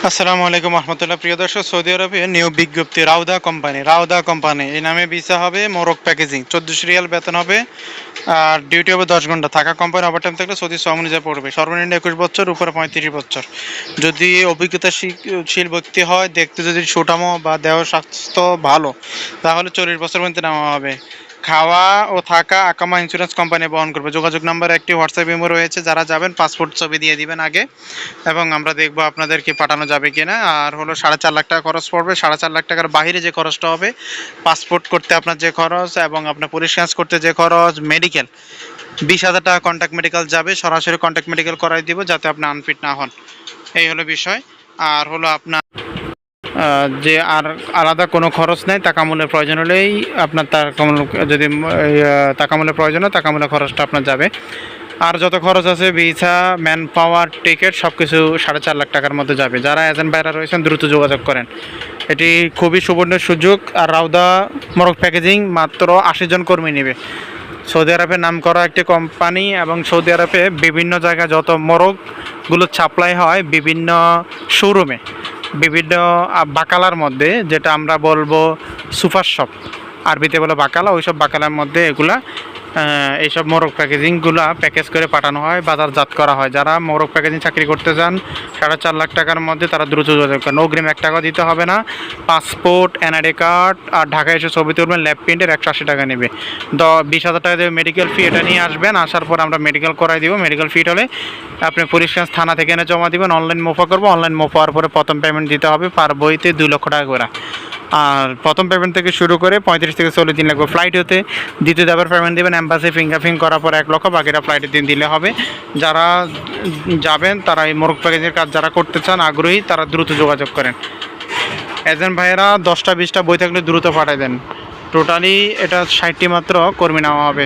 আসসালামু আলাইকুম রহমতুল্লাহ। প্রিয় দর্শক, সৌদি আরবে নিউ বিজ্ঞপ্তি রাউদা কোম্পানি এই নামে ভিসা হবে। মোরক প্যাকেজিং 1400 রিয়াল বেতন হবে। আর ডিউটি হবে 10 ঘন্টা। থাকা কোম্পানি ওভারটাইম থাকলে সৌদি শ্রম অনুযায়ী পড়বে। সর্বনিম্ন 21 বছর, উপরে 35 বছর। যদি অভিজ্ঞতাশীল ব্যক্তি হয়, দেখতে যদি সুঠামো বা দেহ স্বাস্থ্য ভালো, তাহলে 40 বছর পর্যন্ত নেওয়া হবে। খাওয়া ও থাকা আকামা ইন্স্যুরেন্স কোম্পানি বহন করবে। যোগাযোগ নাম্বার একটি হোয়াটসঅ্যাপ ইমো রয়েছে। যারা যাবেন পাসপোর্ট ছবি দিয়ে দিবেন আগে, এবং আমরা দেখব আপনাদেরকে পাঠানো যাবে কিনা। আর হলো 4.5 লাখ টাকা খরচ পড়বে। 4.5 লাখ টাকার বাইরে যে খরচটা হবে, পাসপোর্ট করতে আপনার যে খরচ এবং আপনার পুলিশ ক্লিয়ারেন্স করতে যে খরচ, মেডিকেল 20,000 টাকা কন্ট্যাক্ট মেডিকেল যাবে। সরাসরি কন্ট্যাক্ট মেডিকেল করাই দিব যাতে আপনি আনফিট না হন। এই হলো বিষয়। আর হলো আপনার যে আর আলাদা কোনো খরচ নেই। তাকামূলের প্রয়োজন হলেই আপনার তাকামূল, যদি তাকামূলের প্রয়োজন হয় তাকামূলের খরচটা আপনার যাবে। আর যত খরচ আছে, ভিসা, ম্যান পাওয়ার, টিকিট সব কিছু 4.5 লাখ টাকার মধ্যে যাবে। যারা এজেন্ট ভাইরা রয়েছেন দ্রুত যোগাযোগ করেন। এটি খুবই সুবর্ণ সুযোগ। আর রাউদা মোরগ প্যাকেজিং মাত্র 80 জন কর্মী নেবে। সৌদি আরবের নাম করা একটি কোম্পানি, এবং সৌদি আরবে বিভিন্ন জায়গায় যত মোরগগুলো সাপ্লাই হয় বিভিন্ন শোরুমে, বিভিন্ন বাকালার মধ্যে, যেটা আমরা বলবো সুপার শপ, আরবিতে বলে বাকালা, ওইসব বাকালার মধ্যে এগুলা এইসব মোরগ প্যাকেজিংগুলো প্যাকেজ করে পাঠানো হয়, বাজারজাত করা হয়। যারা মোরগ প্যাকেজিং চাকরি করতে চান 4.5 লাখ টাকার মধ্যে, তারা দ্রুত যোগাযোগ করেন। অগ্রিম 1 টাকা দিতে হবে না। পাসপোর্ট, এনআইডি কার্ড আর ঢাকায় এসে ছবি তুলবেন। ল্যাব প্রিন্টের 180 টাকা নেবে। 20,000 টাকা দেবে মেডিকেল ফি। এটা নিয়ে আসবেন, আসার পর আমরা মেডিকেল করাই দিব। মেডিকেল ফি হলে আপনি পুলিশ থানা থেকে এনে জমা দিবেন। অনলাইন মোফা করবো। অনলাইন মোফা হওয়ার পরে প্রথম পেমেন্ট দিতে হবে পার বইতে 2 লক্ষ টাকা করে। আর প্রথম পেমেন্ট থেকে শুরু করে 35 থেকে 40 দিন লাগবে ফ্লাইট হতে। দ্বিতীয় দাবার পেমেন্ট দেবেন এম্বাসি ফিঙ্গারপ্রিন্ট করার পর 1 লক্ষ, বাকিটা ফ্লাইটের দিন দিলে হবে। যারা যাবেন, তারা এই মোরগ প্যাকেজের কাজ যারা করতে চান, আগ্রহী, তারা দ্রুত যোগাযোগ করেন। এজেন্ট ভাইয়েরা 10টা 20টা বই থাকলে দ্রুত পাঠিয়ে দেন। টোটালি এটা 60টি মাত্র কর্মী নেওয়া হবে।